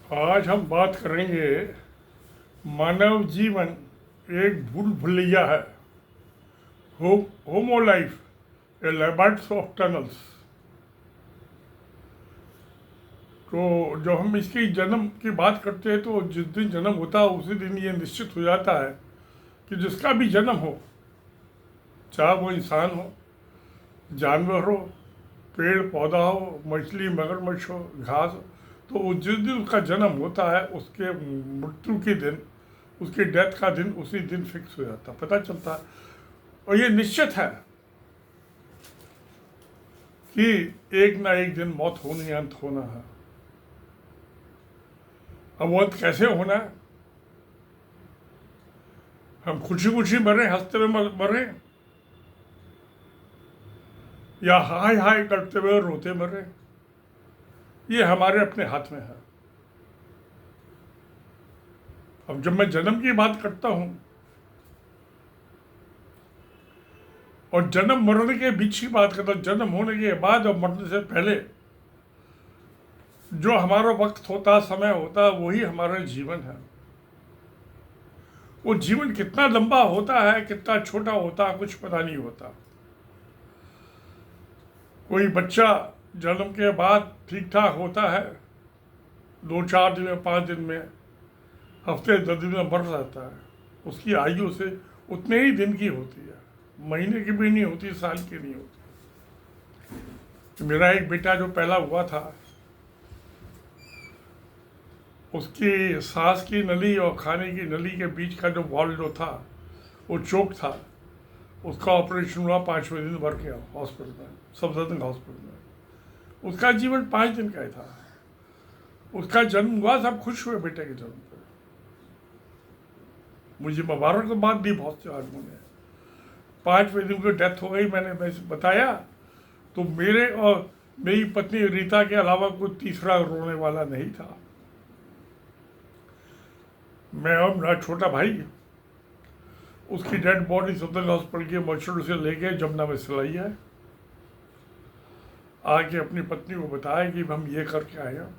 आज हम बात करेंगे मानव जीवन एक भूल भुलैया है। होमो लाइफ ए लैबर्ट्स ऑफ टनल्स। तो जब हम इसकी जन्म की बात करते हैं तो जिस दिन जन्म होता है उसी दिन ये निश्चित हो जाता है कि जिसका भी जन्म हो, चाहे वो इंसान हो, जानवर हो, पेड़ पौधा हो, मछली मगरमच्छ हो, घास हो, तो वो जिस दिन उसका जन्म होता है उसके मृत्यु के दिन, उसके डेथ का दिन उसी दिन फिक्स हो जाता है, पता चलता है। और ये निश्चित है कि एक ना एक दिन मौत होनी, अंत होना है। अब वो अंत कैसे होना है? हम खुशी खुशी मरे, हंसते हुए मरे, या हाय हाय करते हुए रोते मरे, ये हमारे अपने हाथ में है। अब जब मैं जन्म की बात करता हूं और जन्म मरने के बीच की बात करता हूं, जन्म होने के बाद और मरने से पहले जो हमारा वक्त होता, समय होता, वही हमारा जीवन है। वो जीवन कितना लंबा होता है, कितना छोटा होता है, कुछ पता नहीं होता। कोई बच्चा जन्म के बाद ठीक ठाक होता है, 2-4 दिन में, 5 दिन में, हफ्ते 10 दिन में मर जाता है। उसकी आयु से उतने ही दिन की होती है, महीने की भी नहीं होती, साल की नहीं होती। मेरा एक बेटा जो पहला हुआ था, उसकी सांस की नली और खाने की नली के बीच का जो वॉल जो था वो चोक था। उसका ऑपरेशन हुआ, 5वें दिन मर गया हॉस्पिटल में, सफदरजंग हॉस्पिटल में। उसका जीवन 5 दिन का ही था। उसका जन्म हुआ, सब खुश हुए बेटे के जन्म पर। मुझे मुबारकबाद दी बहुत से आदमियों ने। 5वें दिन को डेथ हो गई, मैंने बताया तो मेरे और मेरी पत्नी रीता के अलावा कोई तीसरा रोने वाला नहीं था। मैं और मेरा छोटा भाई उसकी डेड बॉडी सफदरजंग हॉस्पिटल के मॉर्चरी से लेके जमुना में सिलाई है, आके अपनी पत्नी को बताया कि हम ये करके आए हैं।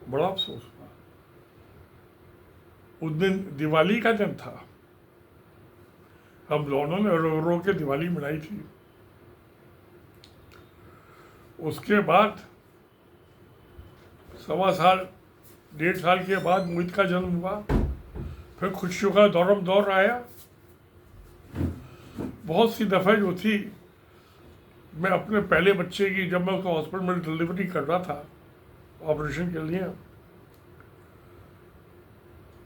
बड़ा अफसोस हुआ। उस दिन दिवाली का दिन था, हम दोनों ने रो रो के दिवाली मनाई थी। उसके बाद 1.25 साल, 1.5 साल के बाद मोहित का जन्म हुआ। फिर खुशियों का दौरम दौर आया। बहुत सी दफ़े जो थी, मैं अपने पहले बच्चे की, जब मैं उसको हॉस्पिटल में डिलीवरी कर रहा था ऑपरेशन के लिए,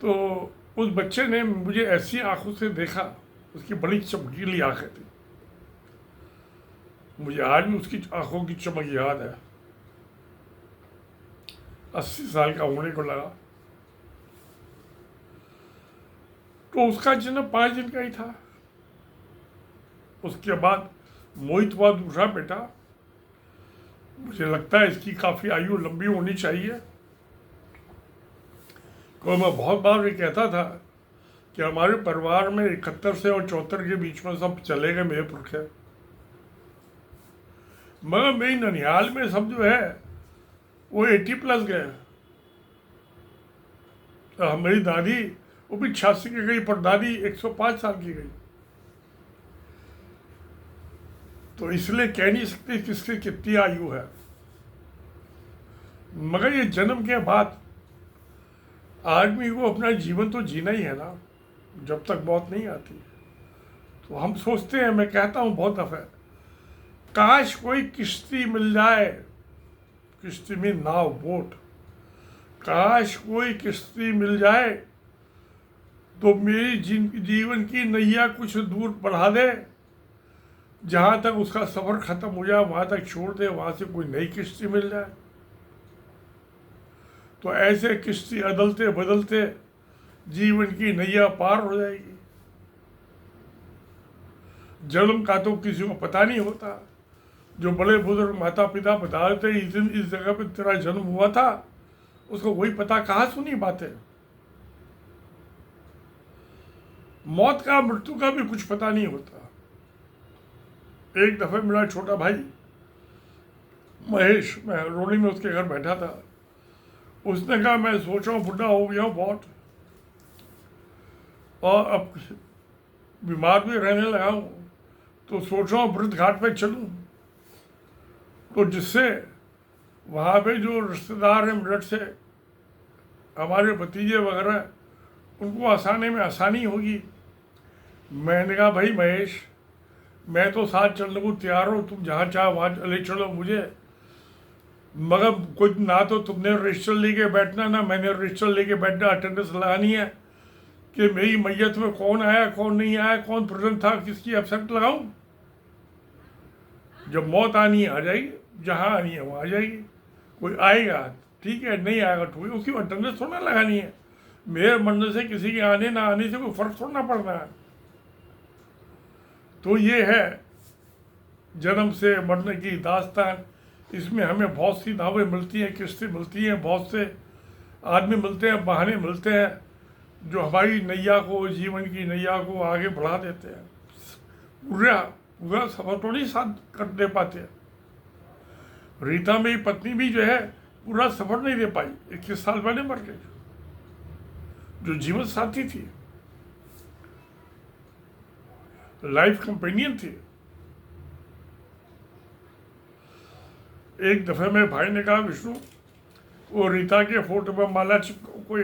तो उस बच्चे ने मुझे ऐसी आंखों से देखा, उसकी बड़ी चमकीली आंखें थी। मुझे आज भी उसकी आंखों की चमक याद है। 80 साल का होने को लगा। तो उसका जन्म 5 दिन का ही था। उसके बाद मोहित हुआ दूसरा बेटा। मुझे लगता है इसकी काफ़ी आयु लंबी होनी चाहिए। तो मैं बहुत बार ये कहता था कि हमारे परिवार में 71 से और 74 के बीच में सब चले गए मेरे पुरखे। मगर मेरी ननिहाल में सब जो है वो 80+ गए। तो मेरी दादी वो भी 86 की गई, पर दादी 105 साल की गई। तो इसलिए कह नहीं सकते किसकी कितनी आयु है। मगर ये जन्म के बाद आदमी को अपना जीवन तो जीना ही है ना, जब तक मौत नहीं आती। तो हम सोचते हैं, मैं कहता हूँ बहुत दफ़े, काश कोई किश्ती मिल जाए, किश्ती में नाव, बोट, काश कोई किश्ती मिल जाए तो मेरी जीवन की नैया कुछ दूर बढ़ा दे, जहाँ तक उसका सफ़र ख़त्म हो जाए वहाँ तक छोड़ दे, वहाँ से कोई नई किश्ती मिल जाए। तो ऐसे किश्ती अदलते बदलते जीवन की नैया पार हो जाएगी। जन्म का तो किसी को पता नहीं होता। जो बड़े बुजुर्ग माता पिता बता देते इस दिन इस जगह पे तेरा जन्म हुआ था, उसको वही पता, कहाँ सुनी बातें। मौत का, मृत्यु का भी कुछ पता नहीं होता। एक दफ़े मेरा छोटा भाई महेश, मैं रोनी में उसके घर बैठा था, उसने कहा मैं सोच रहा हूँ बुढ़ा हो गया हूँ बहुत, और अब बीमार भी रहने लगा हूँ, तो सोच रहा हूँ वृद्ध घाट पे चलूँ, तो जिससे वहाँ पे जो रिश्तेदार हैं मेरठ से, हमारे भतीजे वगैरह, उनको आसाने में आसानी होगी। मैंने कहा भाई महेश, मैं तो साथ चलने को तैयार हूँ, तुम जहाँ चाहो वहाँ ले चलो मुझे, मगर कुछ ना तो तुमने रजिस्टर लेके बैठना, ना मैंने रजिस्टर लेके बैठना, अटेंडेंस लगानी है कि मेरी मैयत में कौन आया कौन नहीं आया, कौन प्रेजेंट था, किसकी एब्सेंट लगाऊं। जब मौत आनी है आ जाएगी, जहाँ आनी है वहाँ आ जाएगी। कोई आएगा ठीक है, नहीं आएगा ठीक है, उसकी अटेंडेंस थोड़ा लगानी है। मेरे मरने से किसी के आने ना आने से कोई फर्क थोड़ा पड़ना है। तो ये है जन्म से मरने की दास्तान। इसमें हमें बहुत सी दावें मिलती हैं, किस्तें मिलती हैं, बहुत से आदमी मिलते हैं, बहाने मिलते हैं जो हमारी नैया को, जीवन की नैया को आगे बढ़ा देते हैं। पूरा पूरा सफर तो नहीं साथ कर दे पाते। रीता मेरी पत्नी भी जो है पूरा सफर नहीं दे पाई, 21 साल पहले मर गई, जो जीवन साथी थी, लाइफ कंपेनियन थी। एक दफे में भाई ने कहा विष्णु, वो रीता के फोटो पर माला कोई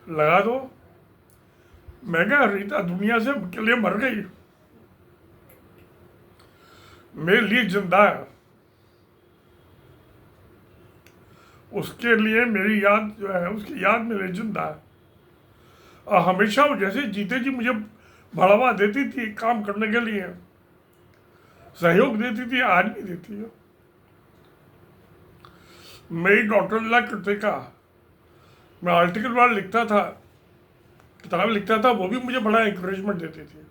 लगा दो। मैं कहा रीता दुनिया से के लिए मर गई, मेरे लिए जिंदा है, उसके लिए मेरी याद जो है, उसकी याद मेरे जिंदा है। और हमेशा वो जैसे जीते जी मुझे बढ़ावा देती थी काम करने के लिए, सहयोग देती थी, आज भी देती है। मेरी डॉक्टर ला कृतिका, मैं आर्टिकल वाला लिखता था, किताब लिखता था, वो भी मुझे बड़ा इंकरेजमेंट देती थी,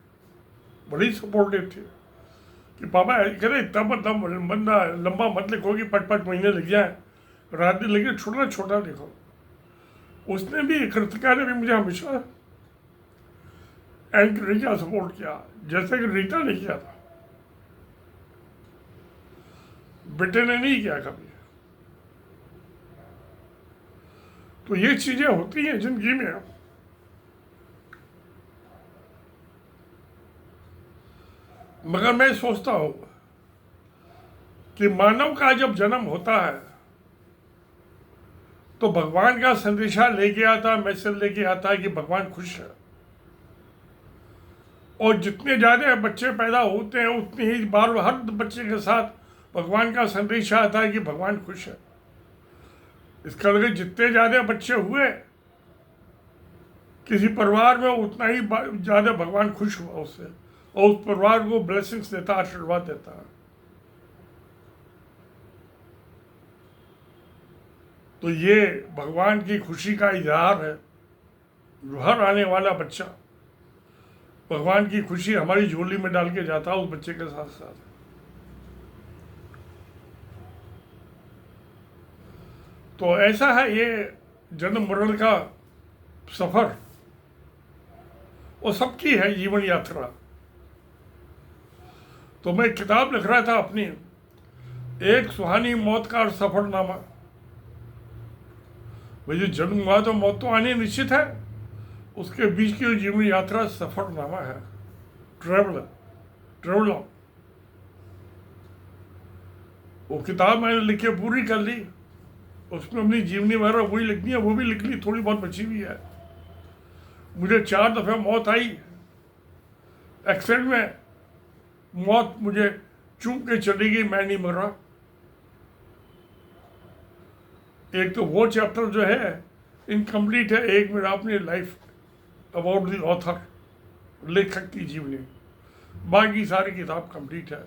बड़ी सपोर्टिव थी कि पापा कह रहे इतना बंदा लंबा मत लिखो कि 5-5 महीने लिख जाए, रात दिन लिखे, छोटा छोटा लिखो। उसने भी, कृतिका ने भी मुझे हमेशा एंकरेज किया, सपोर्ट किया, जैसे कि रीता ने किया था, बेटे ने नहीं किया कभी। तो ये चीजें होती हैं जिंदगी में। मगर मैं सोचता हूं कि मानव का जब जन्म होता है तो भगवान का संदेशा लेके आता, मैसेज लेके आता है कि भगवान खुश है। और जितने ज्यादा बच्चे पैदा होते हैं उतनी ही बार हर बच्चे के साथ भगवान का संदेशा आता है कि भगवान खुश है। इसका मतलब जितने ज्यादा बच्चे हुए किसी परिवार में, उतना ही ज्यादा भगवान खुश हुआ उससे, और उस परिवार को ब्लेसिंग्स देता, आशीर्वाद देता है। तो ये भगवान की खुशी का इजहार है। हर आने वाला बच्चा भगवान की खुशी हमारी झोली में डाल के जाता है उस बच्चे के साथ साथ। तो ऐसा है ये जन्म मरण का सफर, वो सबकी है जीवन यात्रा। तो मैं किताब लिख रहा था अपनी, एक सुहानी मौत का सफरनामा। मुझे जन्म हुआ तो मौत तो आनी निश्चित है, उसके बीच की जीवन यात्रा सफरनामा है, ट्रेवलर। वो किताब मैंने लिख के पूरी कर ली, उसमें अपनी जीवनी वगैरह वही लिखनी है, वो भी लिख ली, थोड़ी बहुत बची हुई है। मुझे 4 दफे मौत आई, एक्सीडेंट में मौत मुझे चूम के चली गई, मैं नहीं मरा। एक तो वो चैप्टर जो है इनकम्प्लीट है, एक मेरा अपनी लाइफ अबाउट द ऑथर, लेखक की जीवनी, बाकी सारी किताब कंप्लीट है।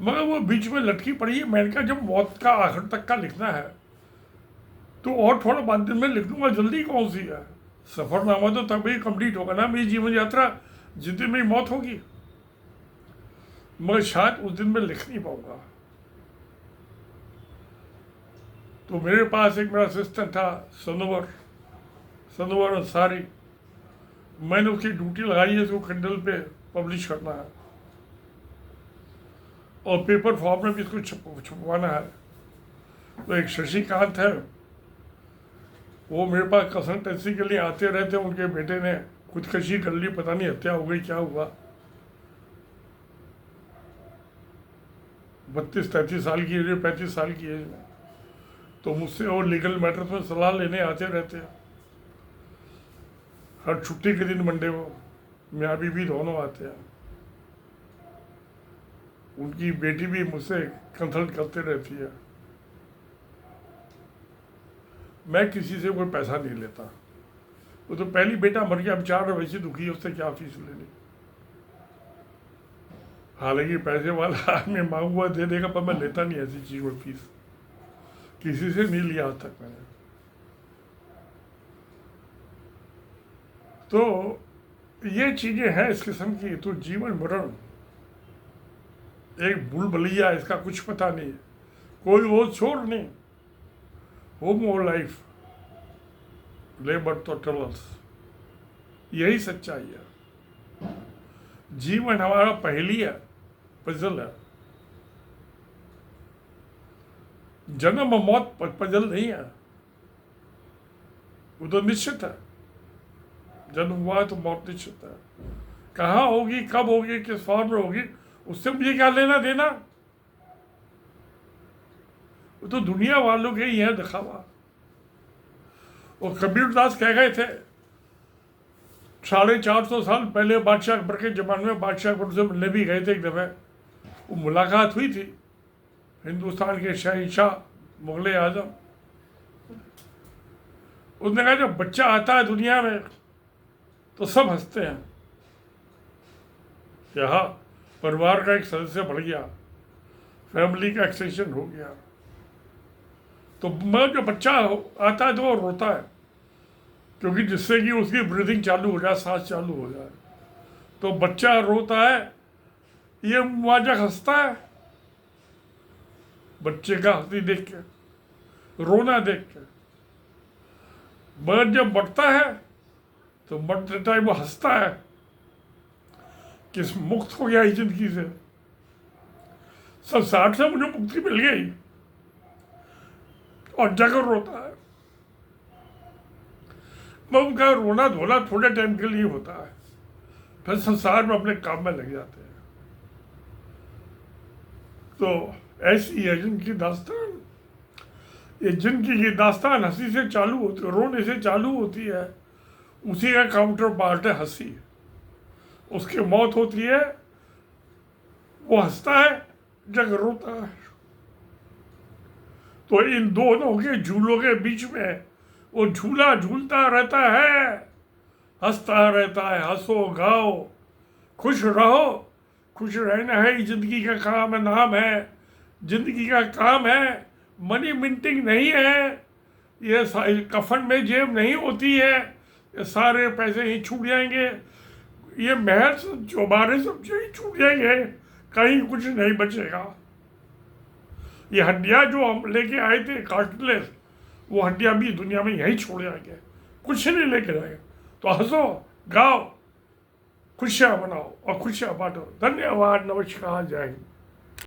मगर वो बीच में लटकी पड़ी है। मैंने कहा जब मौत का आखिर तक का लिखना है तो और थोड़ा बाद दिन में लिख लूँगा, जल्दी कौन सी है। सफरनामा तो तभी कंप्लीट होगा ना मेरी जीवन यात्रा, जिस दिन मेरी मौत होगी, मगर शायद उस दिन मैं लिख नहीं पाऊंगा। तो मेरे पास एक मेरा असिस्टेंट था, सनोवर अंसारी, मैंने उसकी ड्यूटी लगाई है, उसको किंडल पे पब्लिश करना है और पेपर फॉर्म में भी इसको छपवाना है। तो एक शशिकांत है, वो मेरे पास कंसल्टेंसी के लिए आते रहते, उनके बेटे ने खुदकशी कर ली, पता नहीं हत्या हो गई क्या हुआ। 32-33 साल की एज, 35 साल की एज में। तो मुझसे वो लीगल मैटर्स में सलाह लेने आते रहते हैं हर छुट्टी के दिन मंडे को। मियाँ बीवी दोनों आते हैं। उनकी बेटी भी मुझसे कंसल्ट करते रहती है। मैं किसी से कोई पैसा नहीं लेता। वो तो पहली बेटा मर गया, अब 4 वैसे दुखी है, उससे क्या फीस लेनी। हालांकि पैसे वाला आदमी मांगूंगा दे देगा, पर मैं लेता नहीं ऐसी चीज में फीस, किसी से नहीं लिया आज तक मैंने। तो ये चीजें हैं इस किस्म की। तो जीवन मरण एक भूल-भुलैया, इसका कुछ पता नहीं है, कोई वो छोड़ नहीं। होम और लाइफ लेबर तो ट्रेवल्स, यही सच्चाई है। जीवन हमारा पहेली है, पजल है। जन्म और मौत पजल नहीं है, वो तो निश्चित है। जन्म हुआ है तो मौत निश्चित है। कहाँ होगी, कब होगी, किस फॉर्म में होगी, उससे मुझे क्या लेना देना। वो तो दुनिया वालों के ही है दिखावा। वो कबीरदास कह गए थे 450 साल पहले, बादशाह अकबर के जमाने में बादशाह अकबर से मिलने भी गए थे एक दफे। वो मुलाकात हुई थी हिंदुस्तान के शहंशाह मुगल आजम। उसने कहा जब बच्चा आता है दुनिया में तो सब हंसते हैं, यहाँ परिवार का एक सदस्य बढ़ गया, फैमिली का एक्सटेंशन हो गया। तो मैं जो बच्चा आता है तो वो रोता है, क्योंकि जिससे कि उसकी ब्रीदिंग चालू हो जाए, सांस चालू हो जाए। तो बच्चा रोता है, ये मुआवजा हंसता है बच्चे का हंसी देख के, रोना देख के। बर्ड जब बढ़ता है तो मरते टाइम वो हंसता है कि मुक्त हो गया इस जिंदगी से, संसार से मुझे मुक्ति मिल गई, और जगह रोता है। मैं उनका रोना धोना थोड़े टाइम के लिए होता है, फिर संसार में अपने काम में लग जाते हैं। तो ऐसी है जिनकी दास्तान। ये जिनकी की दास्तान हंसी से चालू होती है, रोने से चालू होती है, उसी का काउंटर पार्ट है हंसी। उसकी मौत होती है, वो हंसता है, जग रोता है। तो इन दोनों के झूलों के बीच में वो झूला झूलता रहता है, हंसता रहता है। हंसो गाओ खुश रहो, खुश रहना है जिंदगी का काम है, नाम है जिंदगी का काम है। मनी मिंटिंग नहीं है, ये कफन में जेब नहीं होती है, ये सारे पैसे ही छूट जाएंगे, ये महल चौबारे सब ही छूट जाएंगे, कहीं कुछ नहीं बचेगा। ये हड्डियाँ जो हम लेके आए थे कार्टलेस, वो हड्डियाँ भी दुनिया में यहीं छोड़ जाएंगे, कुछ नहीं लेके जाएंगे। तो हंसो गाओ, खुशियाँ मनाओ और खुशियाँ बांटो। धन्यवाद, नमस्कार, जय हिंद।